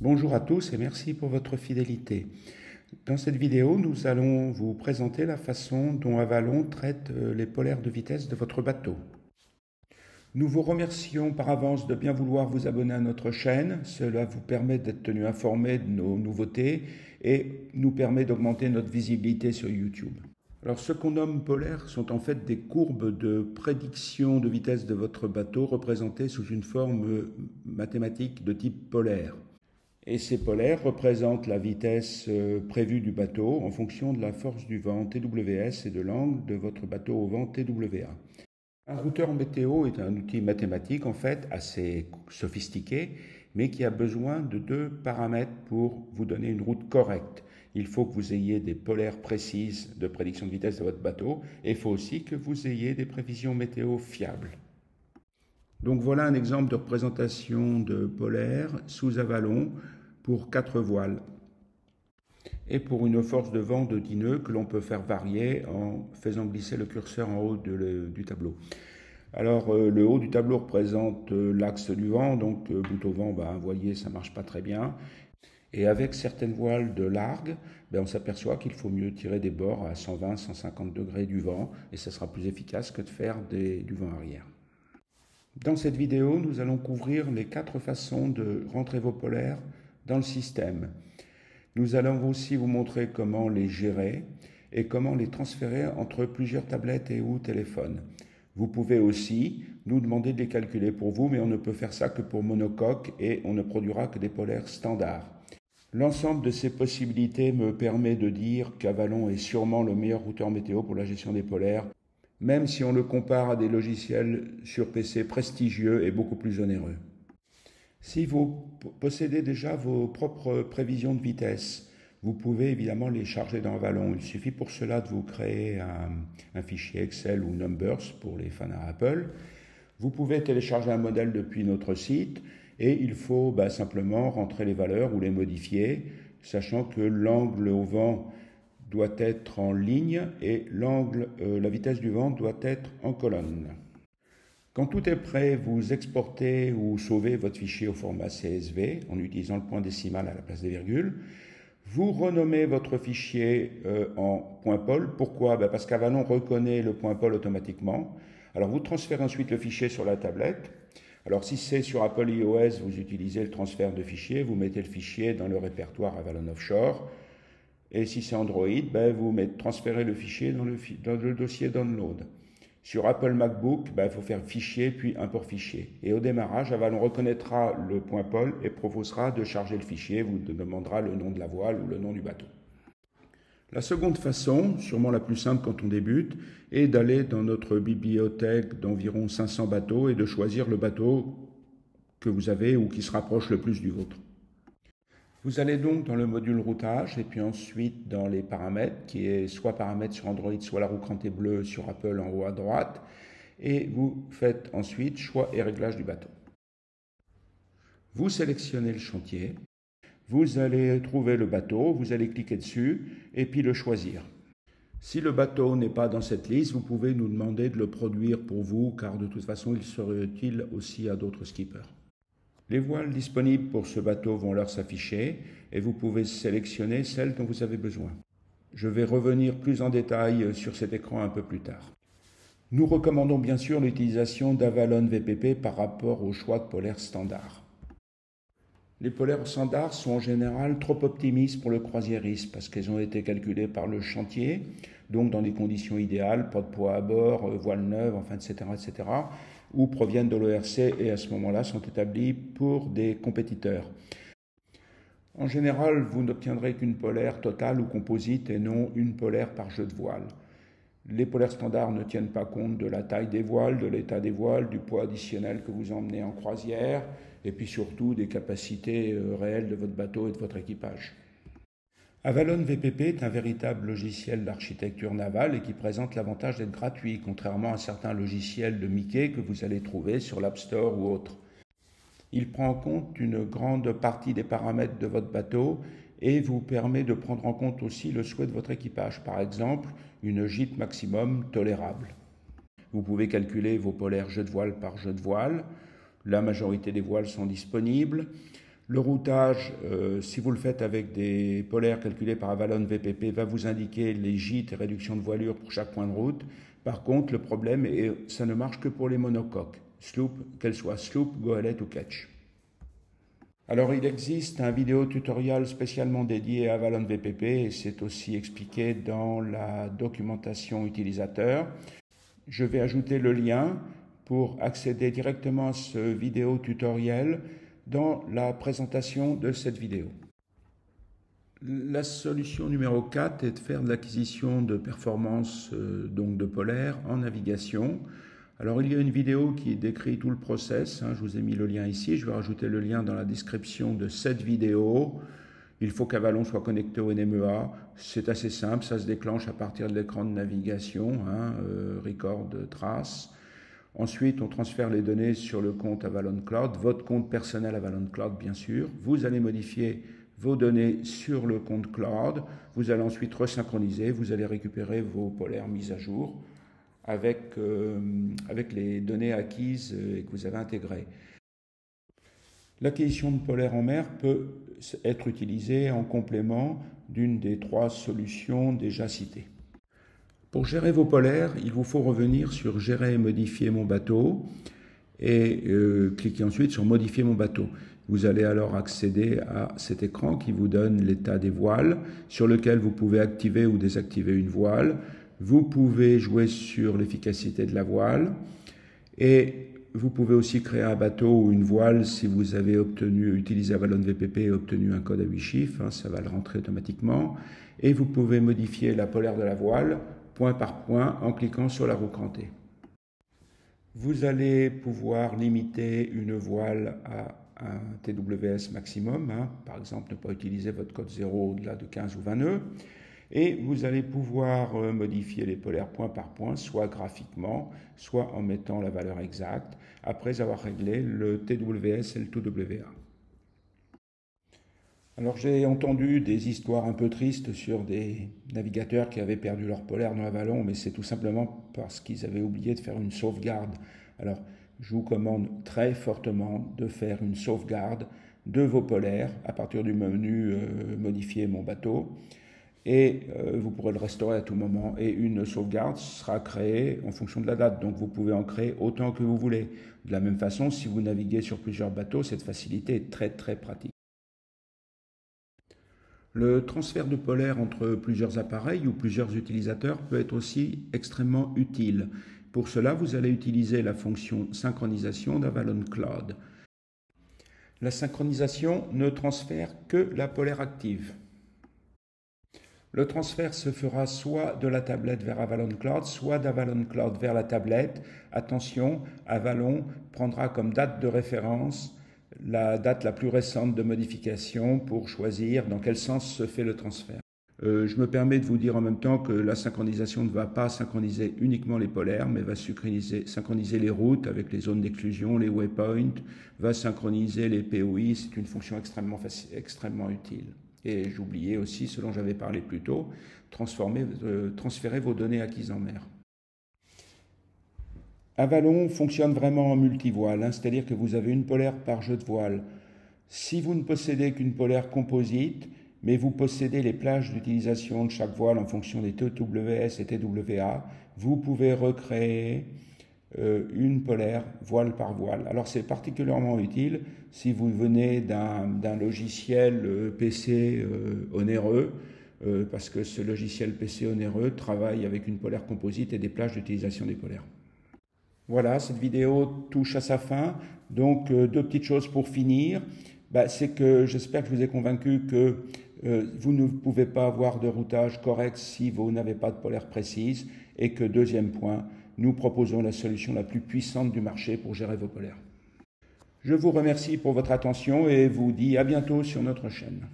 Bonjour à tous et merci pour votre fidélité. Dans cette vidéo, nous allons vous présenter la façon dont Avalon traite les polaires de vitesse de votre bateau. Nous vous remercions par avance de bien vouloir vous abonner à notre chaîne. Cela vous permet d'être tenu informé de nos nouveautés et nous permet d'augmenter notre visibilité sur YouTube. Alors, ce qu'on nomme polaires sont en fait des courbes de prédiction de vitesse de votre bateau représentées sous une forme mathématique de type polaire. Et ces polaires représentent la vitesse prévue du bateau en fonction de la force du vent TWS et de l'angle de votre bateau au vent TWA. Un routeur météo est un outil mathématique en fait assez sophistiqué, mais qui a besoin de deux paramètres pour vous donner une route correcte. Il faut que vous ayez des polaires précises de prédiction de vitesse de votre bateau et il faut aussi que vous ayez des prévisions météo fiables. Donc voilà un exemple de représentation de polaire sous Avalon pour 4 voiles et pour une force de vent de 10 nœuds que l'on peut faire varier en faisant glisser le curseur en haut du tableau. Alors le haut du tableau représente l'axe du vent, donc bout au vent, vous voyez, ça ne marche pas très bien. Et avec certaines voiles de largue, on s'aperçoit qu'il faut mieux tirer des bords à 120-150 degrés du vent et ça sera plus efficace que de faire du vent arrière. Dans cette vidéo, nous allons couvrir les 4 façons de rentrer vos polaires dans le système. Nous allons aussi vous montrer comment les gérer et comment les transférer entre plusieurs tablettes et ou téléphones. Vous pouvez aussi nous demander de les calculer pour vous, mais on ne peut faire ça que pour monocoque et on ne produira que des polaires standards. L'ensemble de ces possibilités me permet de dire qu'Avalon est sûrement le meilleur routeur météo pour la gestion des polaires, même si on le compare à des logiciels sur PC prestigieux et beaucoup plus onéreux. Si vous possédez déjà vos propres prévisions de vitesse, vous pouvez évidemment les charger dans Avalon. Il suffit pour cela de vous créer un fichier Excel ou Numbers pour les fans à Apple. Vous pouvez télécharger un modèle depuis notre site et il faut simplement rentrer les valeurs ou les modifier, sachant que l'angle au vent doit être en ligne et la vitesse du vent doit être en colonne. Quand tout est prêt, vous exportez ou sauvez votre fichier au format CSV en utilisant le point décimal à la place des virgules. Vous renommez votre fichier en .pol. Pourquoi? Parce qu'Avalon reconnaît le .pol automatiquement. Alors vous transférez ensuite le fichier sur la tablette. Alors si c'est sur Apple iOS, vous utilisez le transfert de fichier, vous mettez le fichier dans le répertoire Avalon Offshore. Et si c'est Android, vous transférez le fichier dans le dossier Download. Sur Apple MacBook, il faut faire fichier puis import fichier. Et au démarrage, Avalon reconnaîtra le .pol et proposera de charger le fichier, vous demandera le nom de la voile ou le nom du bateau. La seconde façon, sûrement la plus simple quand on débute, est d'aller dans notre bibliothèque d'environ 500 bateaux et de choisir le bateau que vous avez ou qui se rapproche le plus du vôtre. Vous allez donc dans le module routage et puis ensuite dans les paramètres, qui est soit paramètres sur Android, soit la roue crantée bleue sur Apple en haut à droite. Et vous faites ensuite choix et réglage du bateau. Vous sélectionnez le chantier, vous allez trouver le bateau, vous allez cliquer dessus et puis le choisir. Si le bateau n'est pas dans cette liste, vous pouvez nous demander de le produire pour vous, car de toute façon, il serait utile aussi à d'autres skippers. Les voiles disponibles pour ce bateau vont leur s'afficher et vous pouvez sélectionner celles dont vous avez besoin. Je vais revenir plus en détail sur cet écran un peu plus tard. Nous recommandons bien sûr l'utilisation d'Avalon VPP par rapport au choix de polaires standards. Les polaires standards sont en général trop optimistes pour le croisiériste parce qu'elles ont été calculées par le chantier, donc dans des conditions idéales, pas de poids à bord, voile neuve, etc., ou proviennent de l'ORC et à ce moment-là sont établis pour des compétiteurs. En général, vous n'obtiendrez qu'une polaire totale ou composite et non une polaire par jeu de voile. Les polaires standards ne tiennent pas compte de la taille des voiles, de l'état des voiles, du poids additionnel que vous emmenez en croisière et puis surtout des capacités réelles de votre bateau et de votre équipage. Avalon VPP est un véritable logiciel d'architecture navale et qui présente l'avantage d'être gratuit, contrairement à certains logiciels de Mickey que vous allez trouver sur l'App Store ou autres. Il prend en compte une grande partie des paramètres de votre bateau et vous permet de prendre en compte aussi le souhait de votre équipage, par exemple une gîte maximum tolérable. Vous pouvez calculer vos polaires jeu de voile par jeu de voile, la majorité des voiles sont disponibles. Le routage, si vous le faites avec des polaires calculés par Avalon VPP, va vous indiquer les gîtes et réductions de voilure pour chaque point de route. Par contre, le problème est que ça ne marche que pour les monocoques, sloop, qu'elles soient sloop, goélette ou ketch. Alors, il existe un vidéo tutoriel spécialement dédié à Avalon VPP et c'est aussi expliqué dans la documentation utilisateur. Je vais ajouter le lien pour accéder directement à ce vidéo tutoriel dans la présentation de cette vidéo. La solution numéro 4 est de faire de l'acquisition de performance donc de polaire en navigation. Alors il y a une vidéo qui décrit tout le process, je vous ai mis le lien ici, je vais rajouter le lien dans la description de cette vidéo. Il faut qu'Avalon soit connecté au NMEA, c'est assez simple, ça se déclenche à partir de l'écran de navigation, record trace. Ensuite, on transfère les données sur le compte Avalon Cloud, votre compte personnel Avalon Cloud bien sûr. Vous allez modifier vos données sur le compte Cloud. Vous allez ensuite resynchroniser, vous allez récupérer vos polaires mises à jour avec les données acquises et que vous avez intégrées. L'acquisition de polaires en mer peut être utilisée en complément d'une des 3 solutions déjà citées. Pour gérer vos polaires, il vous faut revenir sur « Gérer et modifier mon bateau » et cliquer ensuite sur « Modifier mon bateau ». Vous allez alors accéder à cet écran qui vous donne l'état des voiles, sur lequel vous pouvez activer ou désactiver une voile. Vous pouvez jouer sur l'efficacité de la voile et vous pouvez aussi créer un bateau ou une voile si vous avez utilisé Avalon VPP et obtenu un code à 8 chiffres, ça va le rentrer automatiquement. Et vous pouvez modifier la polaire de la voile point par point en cliquant sur la roue crantée. Vous allez pouvoir limiter une voile à un TWS maximum, par exemple ne pas utiliser votre code 0 au-delà de 15 ou 20 nœuds. Et vous allez pouvoir modifier les polaires point par point, soit graphiquement, soit en mettant la valeur exacte, après avoir réglé le TWS et le TWA. Alors j'ai entendu des histoires un peu tristes sur des navigateurs qui avaient perdu leur polaire dans Avalon, mais c'est tout simplement parce qu'ils avaient oublié de faire une sauvegarde. Alors je vous commande très fortement de faire une sauvegarde de vos polaires à partir du menu Modifier mon bateau. Et vous pourrez le restaurer à tout moment. Et une sauvegarde sera créée en fonction de la date. Donc vous pouvez en créer autant que vous voulez. De la même façon, si vous naviguez sur plusieurs bateaux, cette facilité est très très pratique. Le transfert de polaire entre plusieurs appareils ou plusieurs utilisateurs peut être aussi extrêmement utile. Pour cela, vous allez utiliser la fonction synchronisation d'Avalon Cloud. La synchronisation ne transfère que la polaire active. Le transfert se fera soit de la tablette vers Avalon Cloud, soit d'Avalon Cloud vers la tablette. Attention, Avalon prendra comme date de référence la date la plus récente de modification pour choisir dans quel sens se fait le transfert. Je me permets de vous dire en même temps que la synchronisation ne va pas synchroniser uniquement les polaires, mais va synchroniser les routes avec les zones d'exclusion, les waypoints, va synchroniser les POI, c'est une fonction extrêmement utile. Et j'oubliais aussi, ce dont j'avais parlé plus tôt, transférer vos données acquises en mer. Avalon fonctionne vraiment en multivoile, c'est-à-dire que vous avez une polaire par jeu de voile. Si vous ne possédez qu'une polaire composite, mais vous possédez les plages d'utilisation de chaque voile en fonction des TWS et TWA, vous pouvez recréer une polaire voile par voile. Alors c'est particulièrement utile si vous venez d'un logiciel PC onéreux, parce que ce logiciel PC onéreux travaille avec une polaire composite et des plages d'utilisation des polaires. Voilà, cette vidéo touche à sa fin. Donc 2 petites choses pour finir. C'est que j'espère que je vous ai convaincu que vous ne pouvez pas avoir de routage correct si vous n'avez pas de polaire précise et que, deuxième point, nous proposons la solution la plus puissante du marché pour gérer vos polaires. Je vous remercie pour votre attention et vous dis à bientôt sur notre chaîne.